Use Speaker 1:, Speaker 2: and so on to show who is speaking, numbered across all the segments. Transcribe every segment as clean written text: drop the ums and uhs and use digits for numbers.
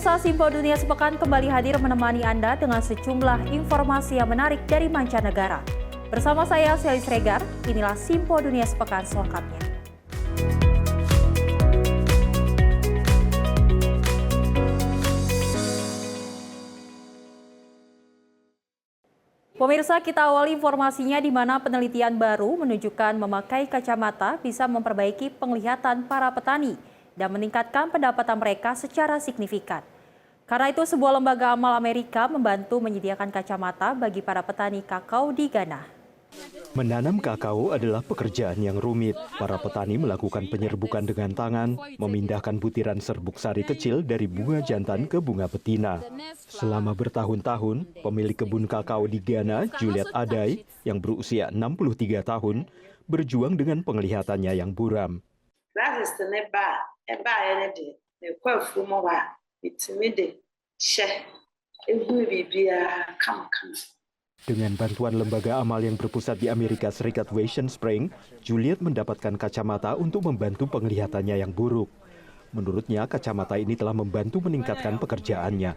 Speaker 1: Pemirsa Simpo Dunia Sepekan kembali hadir menemani Anda dengan sejumlah informasi yang menarik dari mancanegara. Bersama saya, Selis Regar, inilah Simpo Dunia Sepekan selengkapnya. Pemirsa, kita awali informasinya di mana penelitian baru menunjukkan memakai kacamata bisa memperbaiki penglihatan para petani dan meningkatkan pendapatan mereka secara signifikan. Karena itu, sebuah lembaga amal Amerika membantu menyediakan kacamata bagi para petani kakao di Ghana.
Speaker 2: Menanam kakao adalah pekerjaan yang rumit. Para petani melakukan penyerbukan dengan tangan, memindahkan butiran serbuk sari kecil dari bunga jantan ke bunga betina. Selama bertahun-tahun, pemilik kebun kakao di Ghana, Juliet Adai, yang berusia 63 tahun, berjuang dengan penglihatannya yang buram. Dengan bantuan lembaga amal yang berpusat di Amerika Serikat Vision Spring, Juliet mendapatkan kacamata untuk membantu penglihatannya yang buruk. Menurutnya, kacamata ini telah membantu meningkatkan pekerjaannya.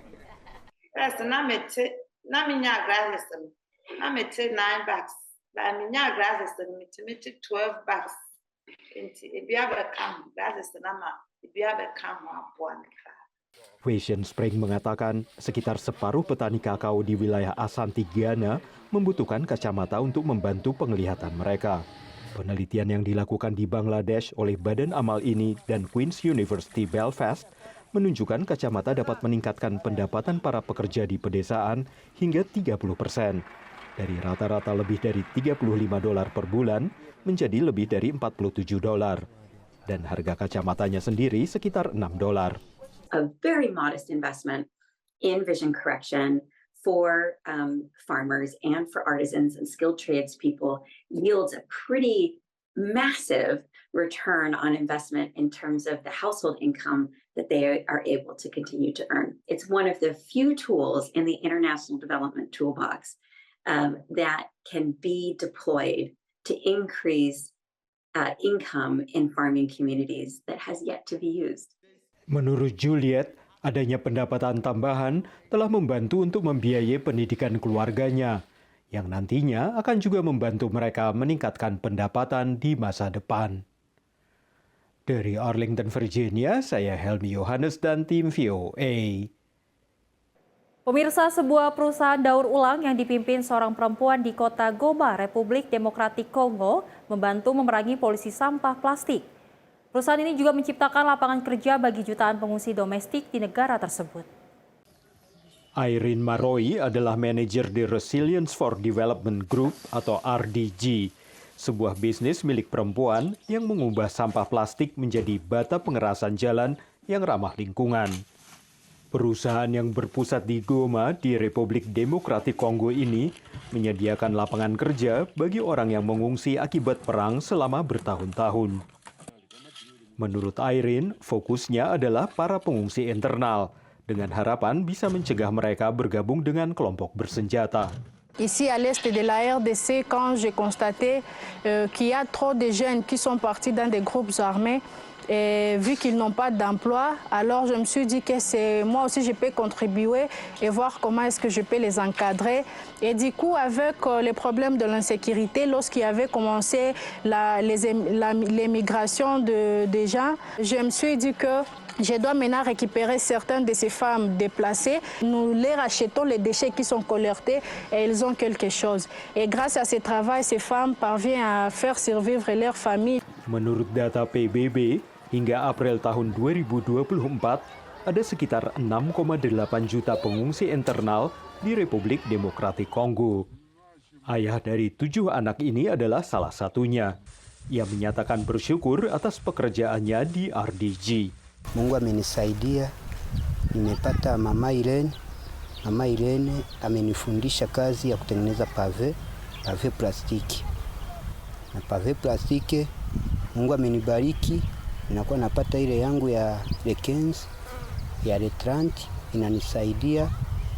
Speaker 2: Vision Spring mengatakan sekitar separuh petani kakao di wilayah Ashanti, Ghana membutuhkan kacamata untuk membantu penglihatan mereka. Penelitian yang dilakukan di Bangladesh oleh Badan Amal ini dan Queen's University Belfast menunjukkan kacamata dapat meningkatkan pendapatan para pekerja di pedesaan hingga 30%. Dari rata-rata lebih dari $35 per bulan menjadi lebih dari $47. Dan harga kacamatanya sendiri sekitar $6.
Speaker 3: A very modest investment in vision correction for farmers and for artisans and skilled tradespeople yields a pretty massive return on investment in terms of the household income that they are able to continue to earn. It's one of the few tools in the International Development Toolbox that can be deployed to increase income in farming communities that has yet to be used.
Speaker 2: Menurut Juliet, adanya pendapatan tambahan telah membantu untuk membiayai pendidikan keluarganya, yang nantinya akan juga membantu mereka meningkatkan pendapatan di masa depan. Dari Arlington, Virginia, saya Helmi Yohanes dan tim VOA.
Speaker 1: Pemirsa, sebuah perusahaan daur ulang yang dipimpin seorang perempuan di kota Goma, Republik Demokratik Kongo, membantu memerangi polusi sampah plastik. Perusahaan ini juga menciptakan lapangan kerja bagi jutaan pengungsi domestik di negara tersebut.
Speaker 2: Irene Maroi adalah manajer di Resilience for Development Group atau RDG, sebuah bisnis milik perempuan yang mengubah sampah plastik menjadi bata pengerasan jalan yang ramah lingkungan. Perusahaan yang berpusat di Goma di Republik Demokratik Kongo ini menyediakan lapangan kerja bagi orang yang mengungsi akibat perang selama bertahun-tahun. Menurut Irene, fokusnya adalah para pengungsi internal, dengan harapan bisa mencegah mereka bergabung dengan kelompok bersenjata.
Speaker 4: Ici à l'est de la RDC, quand j'ai constaté qu'il y a trop de jeunes qui sont partis dans des groupes armés, et vu qu'ils n'ont pas d'emploi, alors je me suis dit que moi aussi je peux contribuer et voir comment est-ce que je peux les encadrer. Et du coup, avec les problèmes de l'insécurité, lorsqu'il y avait commencé l'émigration des gens, je me suis dit que je dois maintenant récupérer certaines de ces femmes déplacées. Nous leur achetons les déchets qui sont collectés et ils ont quelque chose. Et grâce à ce travail, ces femmes parviennent à faire survivre leur famille.
Speaker 2: Menurut data PBB, hingga April tahun 2024, ada sekitar 6,8 juta pengungsi internal di Republik Demokratik Kongo. Ayah dari 7 anak ini adalah salah satunya. Ia menyatakan bersyukur atas pekerjaannya di RDG.
Speaker 5: Mungu amenisaidia, nimepata mama Irene. Mama Irene amenifundisha kazi ya kutengeneza pave plastiki. Na pave plastiki, Mungu amenibariki, ninakuwa napata ile yangu ya Lekens, ya Retranti, inanisaidia.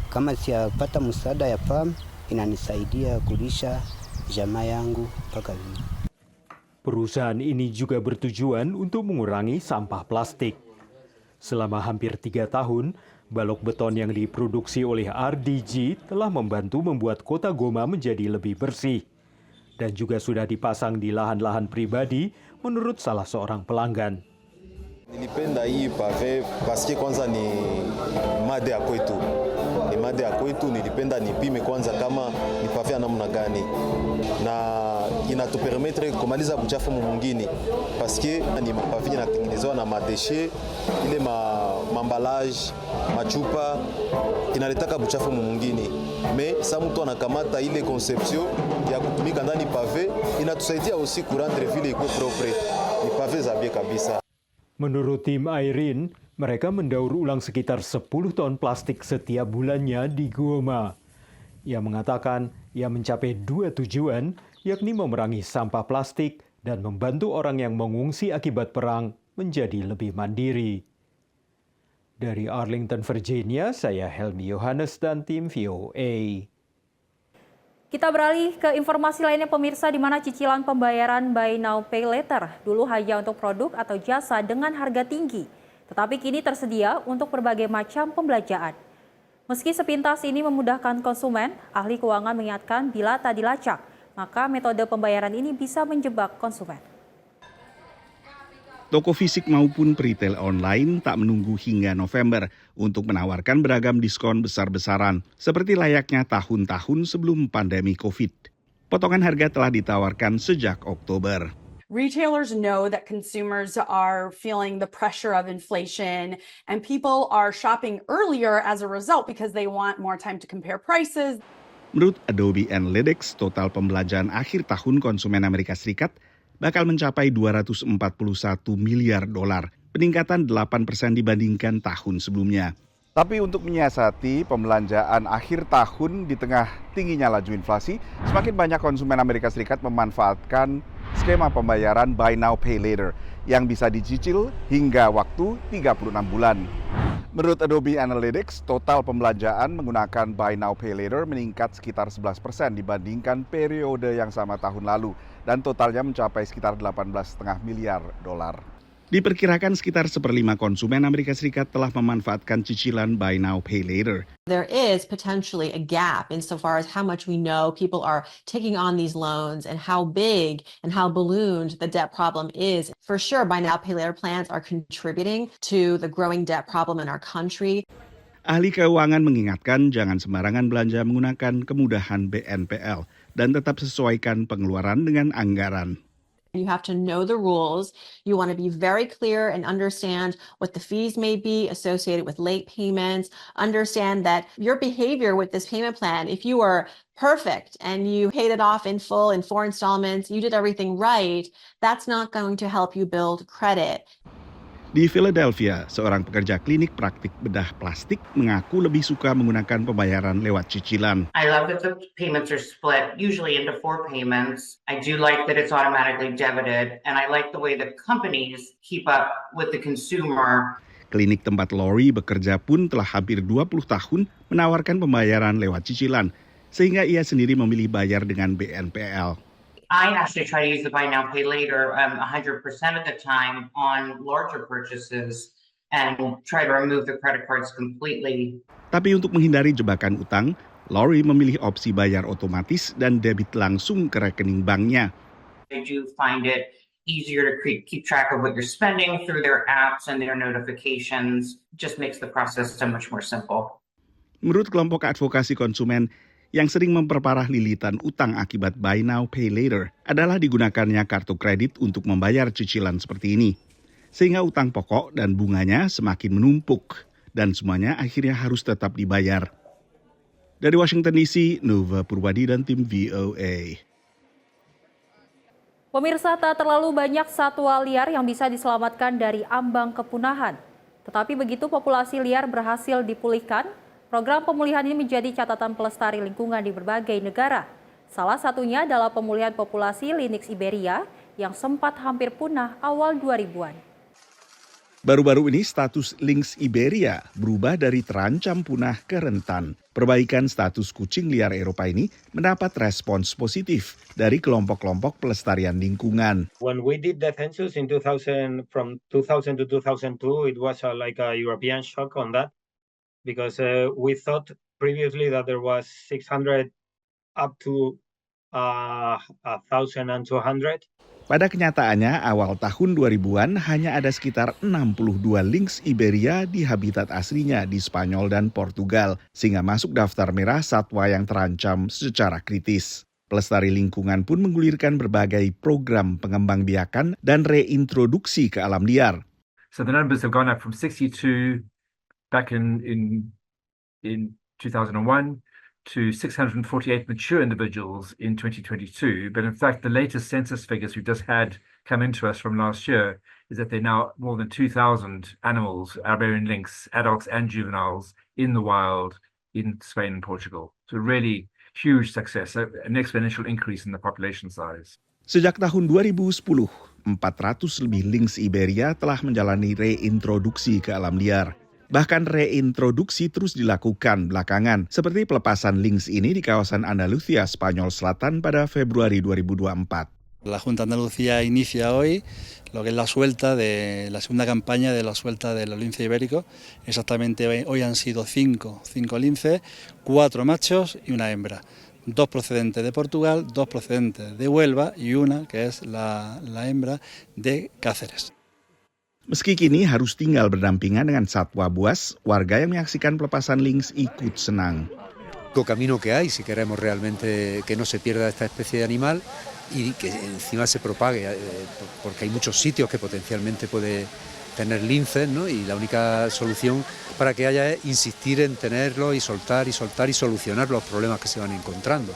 Speaker 5: Kama siyapata msaada ya PAM, inanisaidia kulisha jamaa yangu mpaka lini.
Speaker 2: Perusahaan ini juga bertujuan untuk mengurangi sampah plastik. Selama hampir 3 tahun, Balok beton yang diproduksi oleh RDG telah membantu membuat kota Goma menjadi lebih bersih. Dan juga sudah dipasang di lahan-lahan pribadi menurut salah seorang pelanggan.
Speaker 6: Nilipenda hii pave paske kwanza ni made ya kwetu. Ni made ya kwetu, nilipenda nipime kwanza kama ni pave ya namna gani. Na inatupermetre kumaliza buchafu mwingine paske ni mapave yanatengenezewa na madeshe ile mambalage machupa inaletaka buchafu mwingine. Me sa mtu anakamata ile conception ya kutumika ndani pave inatusaidia aussi kurendre ville iko propre. Ni pave za bien kabisa.
Speaker 2: Menurut tim Irene, mereka mendaur ulang sekitar 10 ton plastik setiap bulannya di Goma. Ia mengatakan ia mencapai 2 tujuan, yakni memerangi sampah plastik dan membantu orang yang mengungsi akibat perang menjadi lebih mandiri. Dari Arlington, Virginia, saya Helmi Yohanes dan tim VOA.
Speaker 1: Kita beralih ke informasi lainnya pemirsa, di mana cicilan pembayaran Buy Now Pay Later dulu hanya untuk produk atau jasa dengan harga tinggi, tetapi kini tersedia untuk berbagai macam pembelanjaan. Meski sepintas ini memudahkan konsumen, ahli keuangan mengingatkan bila tak dilacak, maka metode pembayaran ini bisa menjebak konsumen.
Speaker 7: Toko fisik maupun retail online tak menunggu hingga November untuk menawarkan beragam diskon besar-besaran, seperti layaknya tahun-tahun sebelum pandemi COVID. Potongan harga telah ditawarkan sejak Oktober.
Speaker 8: Retailers know that consumers are feeling the pressure of inflation and people are shopping earlier as a result because they want more time to compare prices.
Speaker 7: Menurut Adobe Analytics, total pembelanjaan akhir tahun konsumen Amerika Serikat bakal mencapai 241 miliar dolar, peningkatan 8% dibandingkan tahun sebelumnya. Tapi untuk menyiasati pembelanjaan akhir tahun di tengah tingginya laju inflasi, semakin banyak konsumen Amerika Serikat memanfaatkan skema pembayaran Buy Now Pay Later yang bisa dicicil hingga waktu 36 bulan. Menurut Adobe Analytics, total pembelanjaan menggunakan Buy Now Pay Later meningkat sekitar 11% dibandingkan periode yang sama tahun lalu, dan totalnya mencapai sekitar 18,5 miliar dolar. Diperkirakan sekitar 1/5 konsumen Amerika Serikat telah memanfaatkan cicilan Buy Now Pay Later.
Speaker 9: There is potentially a gap insofar as how much we know people are taking on these loans and how big and how ballooned the debt problem is. For sure, Buy Now Pay Later plans are contributing to the growing debt problem in our country.
Speaker 7: Ahli keuangan mengingatkan jangan sembarangan belanja menggunakan kemudahan BNPL dan tetap sesuaikan pengeluaran dengan anggaran.
Speaker 9: You have to know the rules. You want to be very clear and understand what the fees may be associated with late payments. Understand that your behavior with this payment plan, if you were perfect and you paid it off in full in 4 installments, you did everything right, that's not going to help you build credit.
Speaker 7: Di Philadelphia, seorang pekerja klinik praktik bedah plastik mengaku lebih suka menggunakan pembayaran lewat cicilan.
Speaker 10: I love that the payments are split, usually into 4 payments. I do like that it's automatically debited, and I like the way the companies keep up with the consumer.
Speaker 7: Klinik tempat Lori bekerja pun telah hampir 20 tahun menawarkan pembayaran lewat cicilan, sehingga ia sendiri memilih bayar dengan BNPL.
Speaker 10: I actually try to use the Buy Now Pay Later 100% of the time on larger purchases and try to remove the credit cards completely.
Speaker 7: Tapi untuk menghindari jebakan utang, Lori memilih opsi bayar otomatis dan debit langsung ke rekening banknya.
Speaker 10: I do find it easier to keep track of what you're spending through their apps and their notifications. Just makes the process so much more simple.
Speaker 7: Menurut kelompok advokasi konsumen, yang sering memperparah lilitan utang akibat Buy Now Pay Later adalah digunakannya kartu kredit untuk membayar cicilan seperti ini. Sehingga utang pokok dan bunganya semakin menumpuk dan semuanya akhirnya harus tetap dibayar. Dari Washington DC, Nova Purwadi dan tim VOA.
Speaker 1: Pemirsa, tak terlalu banyak satwa liar yang bisa diselamatkan dari ambang kepunahan. Tetapi begitu populasi liar berhasil dipulihkan, program pemulihan ini menjadi catatan pelestari lingkungan di berbagai negara. Salah satunya adalah pemulihan populasi Lynx Iberia yang sempat hampir punah awal 2000-an.
Speaker 7: Baru-baru ini status Lynx Iberia berubah dari terancam punah ke rentan. Perbaikan status kucing liar Eropa ini mendapat respons positif dari kelompok-kelompok pelestarian lingkungan.
Speaker 11: When we did the census in 2000, from 2000 to 2002, it was like a European shock on that. because we thought previously that there was 600 up to 1,200.
Speaker 7: Pada kenyataannya, awal tahun 2000-an hanya ada sekitar 62 lynx Iberia di habitat aslinya di Spanyol dan Portugal, sehingga masuk daftar merah satwa yang terancam secara kritis. Pelestari lingkungan pun menggulirkan berbagai program pengembangbiakan dan reintroduksi ke alam liar.
Speaker 12: So the numbers have gone up from 62 back in 2001 to 648 mature individuals in 2022. But in fact, the latest census figures we've just had come into us from last year is that there are now more than 2,000 animals, Iberian lynx, adults and juveniles, in the wild in Spain and Portugal. So really huge success, an exponential increase in the population size.
Speaker 7: Sejak tahun 2010, 400 lebih lynx Iberia telah menjalani reintroduksi ke alam liar. Bahkan reintroduksi terus dilakukan belakangan, seperti pelepasan lynx ini di kawasan Andalusia, Spanyol Selatan pada Februari 2024.
Speaker 13: La Junta de Andalucía inicia hoy lo que es la suelta de la segunda campaña de la suelta del lince ibérico. Exactamente hoy han sido cinco linces, 4 machos y una hembra. 2 procedentes de Portugal, 2 procedentes de Huelva y una que es la hembra de Cáceres.
Speaker 7: Meski kini harus tinggal berdampingan dengan satwa buas, warga yang menyaksikan pelepasan lynx ikut senang.
Speaker 14: Camino que hay si queremos realmente que no se pierda esta especie de animal y que encima se propague, porque hay muchos sitios que potencialmente puede tener linces, ¿no? Y la única solución para que haya es insistir en tenerlo y soltar y solucionar los problemas que se van encontrando.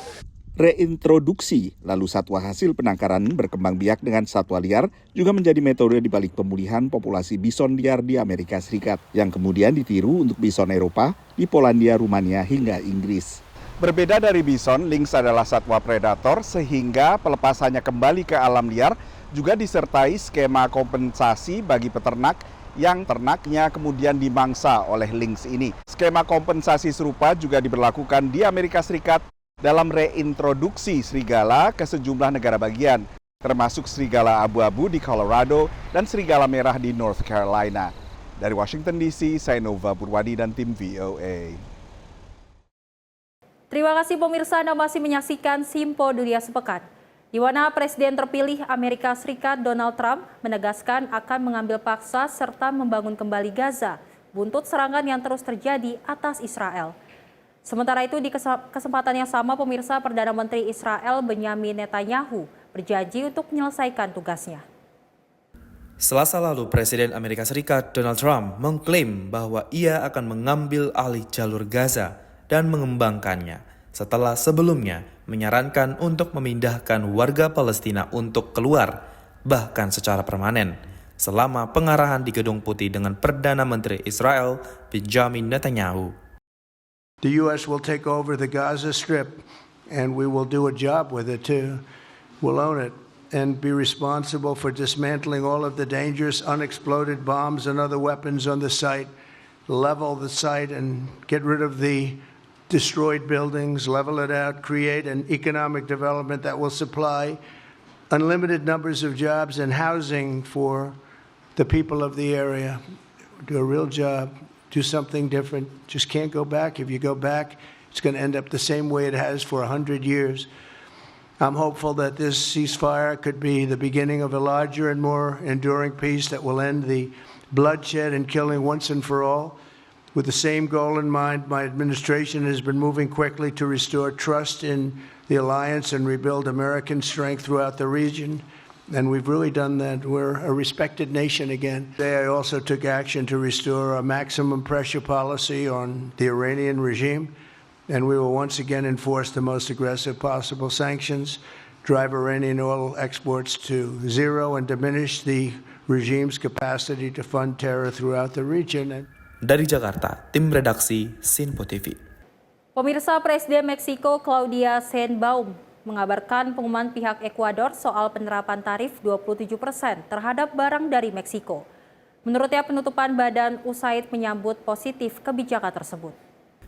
Speaker 7: Reintroduksi, lalu satwa hasil penangkaran berkembang biak dengan satwa liar juga menjadi metode di balik pemulihan populasi bison liar di Amerika Serikat yang kemudian ditiru untuk bison Eropa di Polandia, Rumania hingga Inggris. Berbeda dari bison, lynx adalah satwa predator sehingga pelepasannya kembali ke alam liar juga disertai skema kompensasi bagi peternak yang ternaknya kemudian dimangsa oleh lynx ini. Skema kompensasi serupa juga diberlakukan di Amerika Serikat dalam reintroduksi serigala ke sejumlah negara bagian, termasuk serigala abu-abu di Colorado dan serigala merah di North Carolina. Dari Washington DC, saya Nova Purwadi dan tim VOA.
Speaker 1: Terima kasih pemirsa, Anda masih menyaksikan Simpo Dunia Sepekan, di mana Presiden terpilih Amerika Serikat Donald Trump menegaskan akan mengambil paksa serta membangun kembali Gaza, buntut serangan yang terus terjadi atas Israel. Sementara itu di kesempatan yang sama pemirsa, Perdana Menteri Israel Benyamin Netanyahu berjanji untuk menyelesaikan tugasnya.
Speaker 15: Selasa lalu Presiden Amerika Serikat Donald Trump mengklaim bahwa ia akan mengambil alih jalur Gaza dan mengembangkannya setelah sebelumnya menyarankan untuk memindahkan warga Palestina untuk keluar, bahkan secara permanen, selama pengarahan di Gedung Putih dengan Perdana Menteri Israel Benjamin Netanyahu.
Speaker 16: The U.S. will take over the Gaza Strip, and we will do a job with it too. We'll own it and be responsible for dismantling all of the dangerous unexploded bombs and other weapons on the site, level the site and get rid of the destroyed buildings, level it out, create an economic development that will supply unlimited numbers of jobs and housing for the people of the area. Do a real job. Do something different. Just can't go back. If you go back, it's going to end up the same way it has for 100 years. I'm hopeful that this ceasefire could be the beginning of a larger and more enduring peace that will end the bloodshed and killing once and for all. With the same goal in mind, my administration has been moving quickly to restore trust in the alliance and rebuild American strength throughout the region. And we've really done that. We're a respected nation again. Today I also took action to restore a maximum pressure policy on the Iranian regime. And we will once again enforce the most aggressive possible sanctions, drive Iranian oil exports to zero, and diminish the regime's capacity to fund terror throughout the region.
Speaker 15: Dari Jakarta, tim redaksi Sinpo TV.
Speaker 1: Pemirsa, Presiden Meksiko Claudia Sheinbaum mengabarkan pengumuman pihak Ekuador soal penerapan tarif 27% terhadap barang dari Meksiko. Menurutnya, penutupan badan USAID menyambut positif kebijakan tersebut.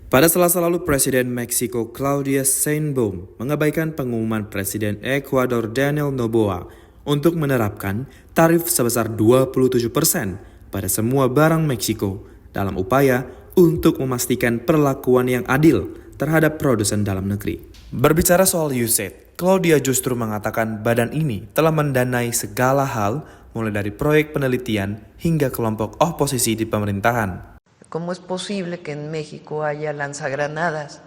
Speaker 15: Pada Selasa lalu, Presiden Meksiko Claudia Sheinbaum mengabaikan pengumuman Presiden Ekuador Daniel Noboa untuk menerapkan tarif sebesar 27% pada semua barang Meksiko dalam upaya untuk memastikan perlakuan yang adil terhadap produsen dalam negeri. Berbicara soal USAID, Claudia justru mengatakan badan ini telah mendanai segala hal mulai dari proyek penelitian hingga kelompok oposisi di pemerintahan.
Speaker 17: ¿Cómo es posible que en México haya lanzagranadas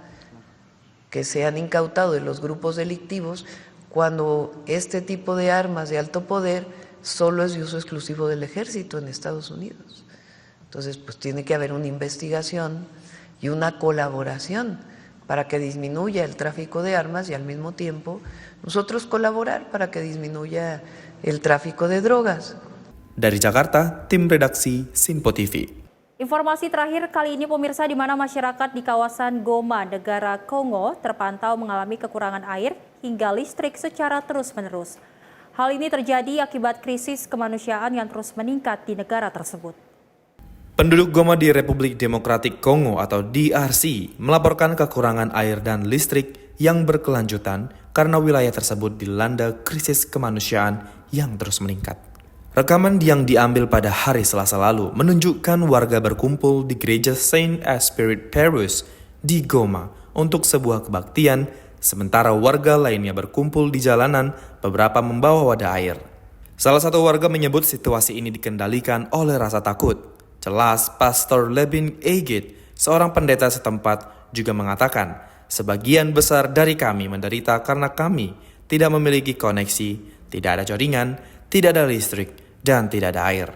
Speaker 17: que se han incautado de los grupos delictivos cuando este tipo de armas de alto poder solo es de uso exclusivo del ejército en Estados Unidos? Entonces, pues tiene que haber una investigación y una colaboración para que disminuya el tráfico de armas y al mismo tiempo nosotros colaborar para que disminuya el tráfico de drogas.
Speaker 15: Dari Jakarta, tim redaksi Simpo TV.
Speaker 1: Informasi terakhir kali ini pemirsa, di mana masyarakat di kawasan Goma, negara Kongo terpantau mengalami kekurangan air hingga listrik secara terus-menerus. Hal ini terjadi akibat krisis kemanusiaan yang terus meningkat di negara tersebut.
Speaker 15: Penduduk Goma di Republik Demokratik Kongo atau DRC melaporkan kekurangan air dan listrik yang berkelanjutan karena wilayah tersebut dilanda krisis kemanusiaan yang terus meningkat. Rekaman yang diambil pada hari Selasa lalu menunjukkan warga berkumpul di gereja Saint Esprit Paris di Goma untuk sebuah kebaktian, sementara warga lainnya berkumpul di jalanan, beberapa membawa wadah air. Salah satu warga menyebut situasi ini dikendalikan oleh rasa takut. Jelas, Pastor Lebin Egit, seorang pendeta setempat, juga mengatakan, sebagian besar dari kami menderita karena kami tidak memiliki koneksi, tidak ada jaringan, tidak ada listrik, dan tidak ada air.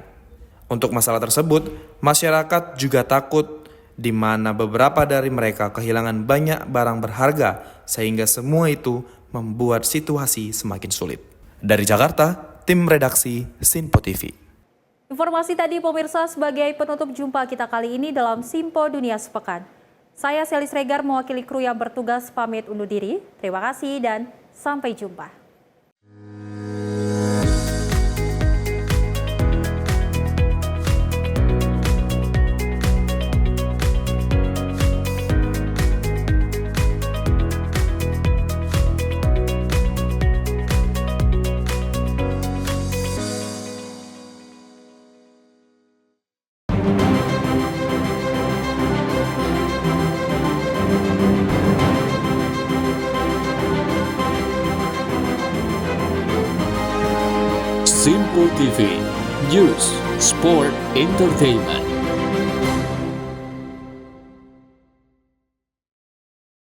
Speaker 15: Untuk masalah tersebut, masyarakat juga takut di mana beberapa dari mereka kehilangan banyak barang berharga, sehingga semua itu membuat situasi semakin sulit. Dari Jakarta, tim redaksi Simpo TV.
Speaker 1: Informasi tadi pemirsa sebagai penutup jumpa kita kali ini dalam Simpo Dunia Sepekan. Saya Selis Regar mewakili kru yang bertugas pamit undur diri. Terima kasih dan sampai jumpa.
Speaker 18: Simpo TV, News, Sport, Entertainment.